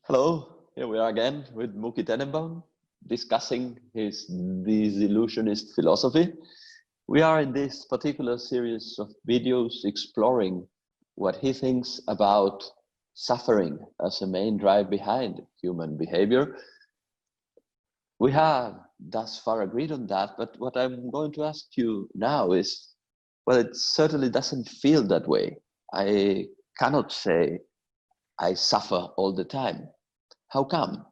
Hello, here we are again with Mookie Tenembaum discussing his disillusionist philosophy. We are in this particular series of videos exploring what he thinks about suffering as a main drive behind human behavior. We have thus far agreed on that, but what I'm going to ask you now is, well, it certainly doesn't feel that way. I cannot say I suffer all the time. How come?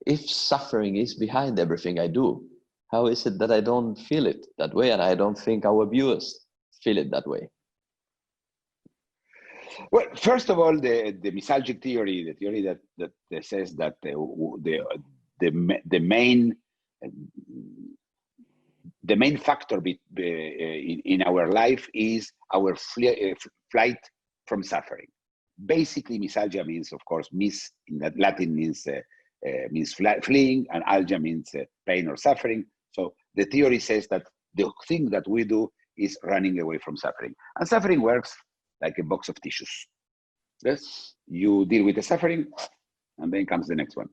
If suffering is behind everything I do, how is it that I don't feel it that way, and I don't think our viewers feel it that way? Well, first of all, the misalgic theory, the theory that says that the main factor in our life is our flight from suffering. Basically, misalgia means, of course, mis in that Latin means fleeing, and algia means pain or suffering. So the theory says that the thing that we do is running away from suffering, and suffering works like a box of tissues. Yes, you deal with the suffering, and then comes the next one,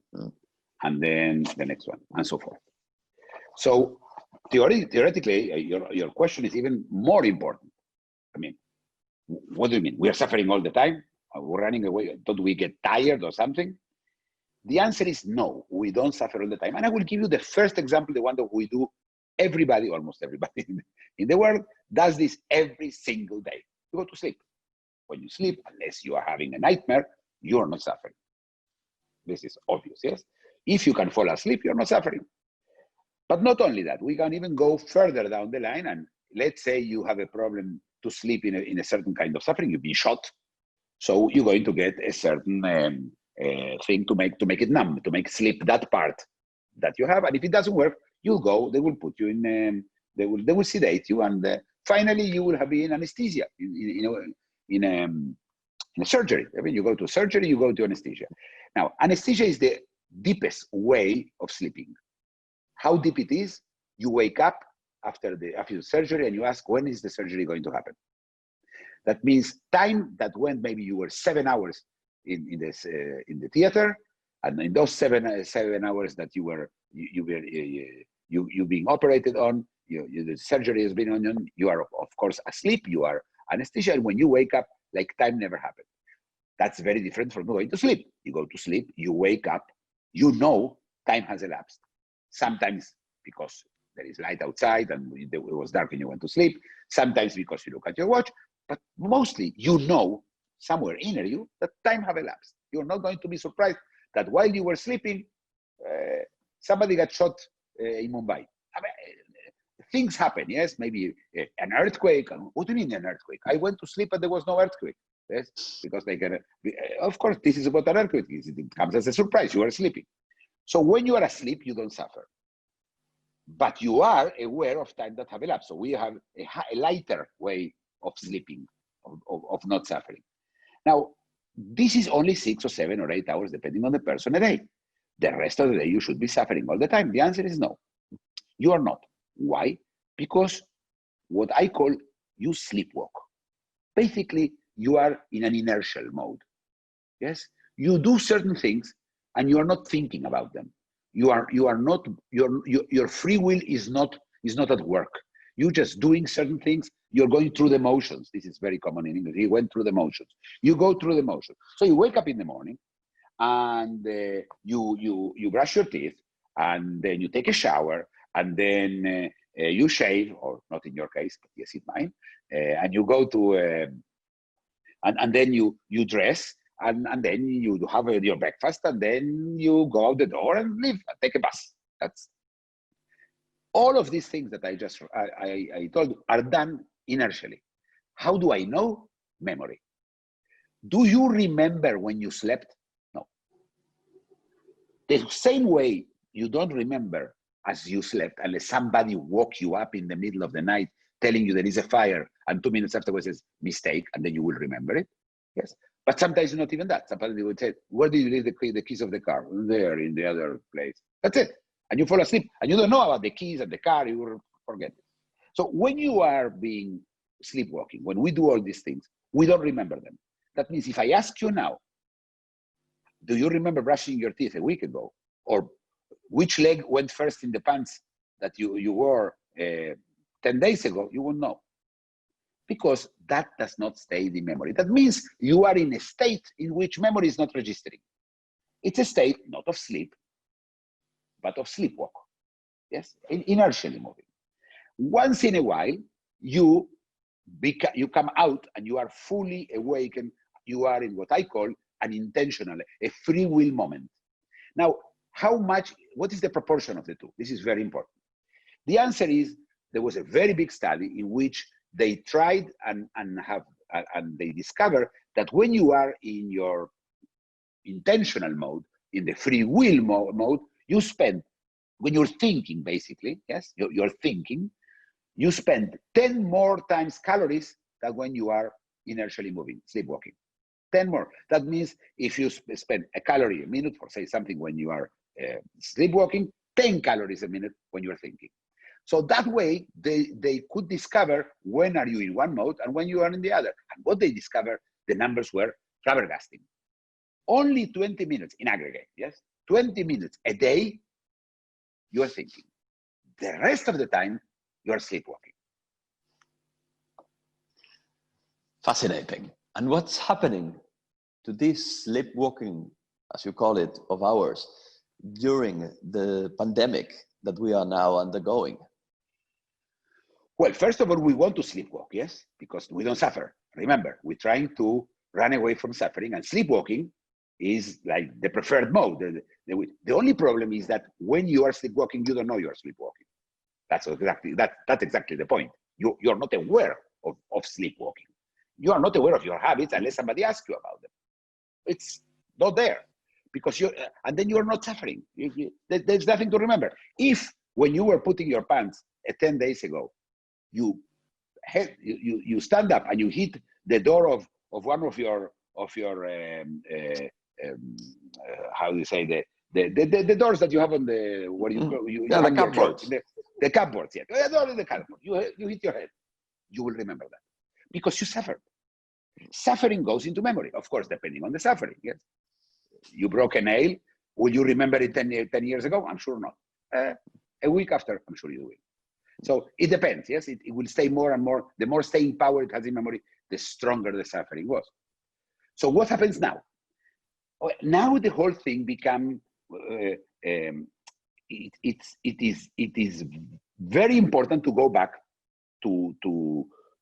and then the next one, and so forth. So theoretically, your question is even more important. I mean, what do you mean? We are suffering all the time? We're running away? Don't we get tired or something? The answer is no, we don't suffer all the time. And I will give you the first example, the one that we do. Everybody, almost everybody in the world does this every single day. You go to sleep. When you sleep, unless you are having a nightmare, you are not suffering. This is obvious, yes? If you can fall asleep, you're not suffering. But not only that, we can even go further down the line, and let's say you have a problem to sleep in a certain kind of suffering. You've been shot, so you're going to get a certain thing to make it numb, to make sleep that part that you have. And if it doesn't work, you'll go. They will put you in. They will sedate you, and finally you will have been anesthesia in a surgery. I mean, you go to surgery, you go to anesthesia. Now, anesthesia is the deepest way of sleeping. How deep it is? You wake up after the surgery and you ask, when is the surgery going to happen? That means time that went, maybe you were 7 hours in the theater, and in those seven hours that you being operated on, the surgery has been on, you are of course asleep, you are anesthesia, and when you wake up, like time never happened. That's very different from going to sleep. You go to sleep, you wake up, you know time has elapsed. Sometimes because there is light outside and it was dark and you went to sleep. Sometimes because you look at your watch, but mostly you know somewhere inner you that time have elapsed. You're not going to be surprised that while you were sleeping, somebody got shot in Mumbai. I mean, things happen, yes, maybe an earthquake. What do you mean an earthquake? I went to sleep and there was no earthquake. Yes, because they can, of course, this is about an earthquake. It comes as a surprise, you are sleeping. So when you are asleep, you don't suffer. But you are aware of time that have elapsed. So we have a lighter way of sleeping, of not suffering. Now, this is only 6 or 7 or 8 hours, depending on the person a day. The rest of the day, you should be suffering all the time. The answer is no. You are not. Why? Because what I call you sleepwalk. Basically, you are in an inertial mode. Yes? You do certain things and you are not thinking about them. You are not, your free will is not at work. You're just doing certain things. You're going through the motions. This is very common in English. You went through the motions. You go through the motions. So you wake up in the morning and you brush your teeth, and then you take a shower, and then you shave, or not in your case, but yes, in mine, and you go to, and then you dress, and then you have your breakfast, and then you go out the door and leave, and take a bus. That's all of these things that I told you are done inertially. How do I know? Memory. Do you remember when you slept? No. The same way you don't remember as you slept unless somebody woke you up in the middle of the night telling you there is a fire, and 2 minutes afterwards says mistake, and then you will remember it. Yes. But sometimes not even that. Sometimes they would say, where did you leave the keys of the car? There, in the other place. That's it. And you fall asleep, and you don't know about the keys and the car, you will forget it. So when you are being sleepwalking, when we do all these things, we don't remember them. That means if I ask you now, do you remember brushing your teeth a week ago? Or which leg went first in the pants that you wore 10 days ago? You won't know. Because that does not stay in memory. That means you are in a state in which memory is not registering. It's a state not of sleep, but of sleepwalk. Yes, inertially moving. Once in a while, you come out and you are fully awakened. You are in what I call an intentional, a free will moment. Now, what is the proportion of the two? This is very important. The answer is, there was a very big study in which they tried and they discovered that when you are in your intentional mode, in the free will mode, you spend, when you're thinking basically, yes, you're thinking, you spend 10 more times calories than when you are inertially moving, sleepwalking. 10 more. That means if you spend a calorie a minute for say something when you are sleepwalking, 10 calories a minute when you're thinking. So that way they could discover when are you in one mode and when you are in the other. And what they discovered, the numbers were flabbergasting. Only 20 minutes in aggregate, yes? 20 minutes a day, you are thinking. The rest of the time, you are sleepwalking. Fascinating. And what's happening to this sleepwalking, as you call it, of ours during the pandemic that we are now undergoing? Well, first of all, we want to sleepwalk, yes, because we don't suffer. Remember, we're trying to run away from suffering, and sleepwalking is like the preferred mode. The only problem is that when you are sleepwalking, you don't know you are sleepwalking. That's exactly the point. You're not aware of sleepwalking. You are not aware of your habits unless somebody asks you about them. It's not there because and then you are not suffering. There's nothing to remember. If when you were putting your pants 10 days ago, you stand up and you hit the door of one of your how do you say the doors that you have on the the cupboards. The cupboards, yeah. The door in the cupboard. You hit your head. You will remember that because you suffered. Suffering goes into memory, of course, depending on the suffering. Yes, you broke a nail. Will you remember it 10 years ago? I'm sure not. A week after, I'm sure you will. So it depends. Yes, it will stay more and more. The more staying power it has in memory, the stronger the suffering was. So what happens now? Now the whole thing become. It is very important to go back to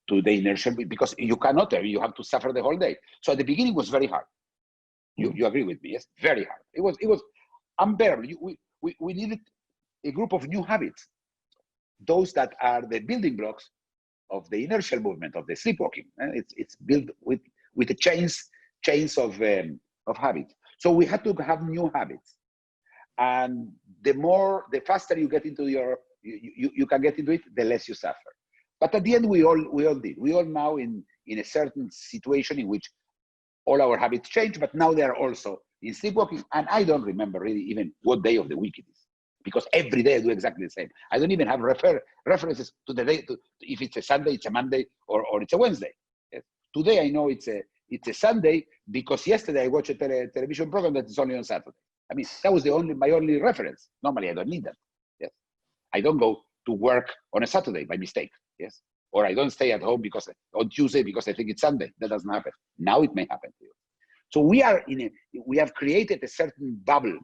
the inertia because you cannot. You have to suffer the whole day. So at the beginning it was very hard. You agree with me? Yes, very hard. It was unbearable. We needed a group of new habits. Those that are the building blocks of the inertial movement of the sleepwalking. It's built with the chains of habits. So we had to have new habits, and the faster you get into you can get into it, the less you suffer. But at the end, we all did. We all now in a certain situation in which all our habits change, but now they are also in sleepwalking. And I don't remember really even what day of the week it is, because every day I do exactly the same. I don't even have references to the day, if it's a Sunday, it's a Monday, or it's a Wednesday. Yes. Today I know it's a Sunday because yesterday I watched a television program that is only on Saturday. I mean, that was my only reference. Normally I don't need that. Yes. I don't go to work on a Saturday by mistake. Yes. Or I don't stay at home on Tuesday because I think it's Sunday. That doesn't happen. Now it may happen to you. So we have created a certain bubble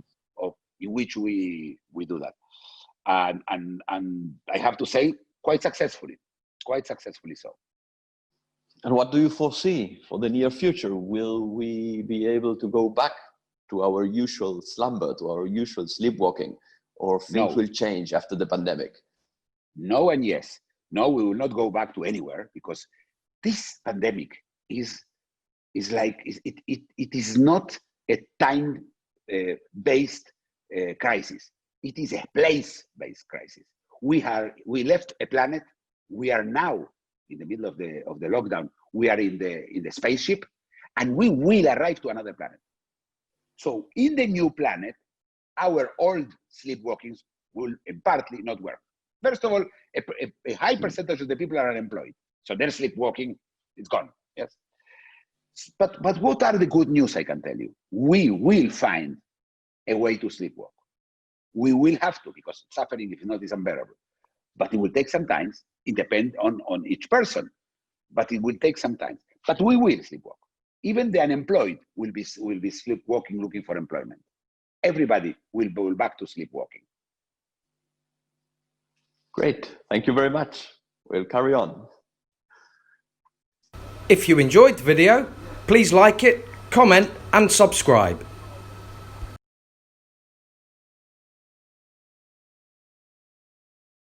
in which we do that. And I have to say, quite successfully so. And what do you foresee for the near future? Will we be able to go back to our usual slumber, to our usual sleepwalking, or things will change after the pandemic? No and yes. No, we will not go back to anywhere because this pandemic is like, it is not a time-based crisis. It is a place-based crisis. We left a planet. We are now in the middle of the lockdown. We are in the spaceship, and we will arrive to another planet. So in the new planet, our old sleepwalkings will partly not work. First of all, a high percentage of the people are unemployed, so their sleepwalking is gone. Yes. But what are the good news I can tell you? We will find a way to sleepwalk. We will have to, because suffering, if not, is unbearable. But it will take some time. It depends on each person, but it will take some time. But we will sleepwalk. Even the unemployed will be sleepwalking, looking for employment. Everybody will go back to sleepwalking. Great, thank you very much. We'll carry on. If you enjoyed the video, please like it, comment and subscribe.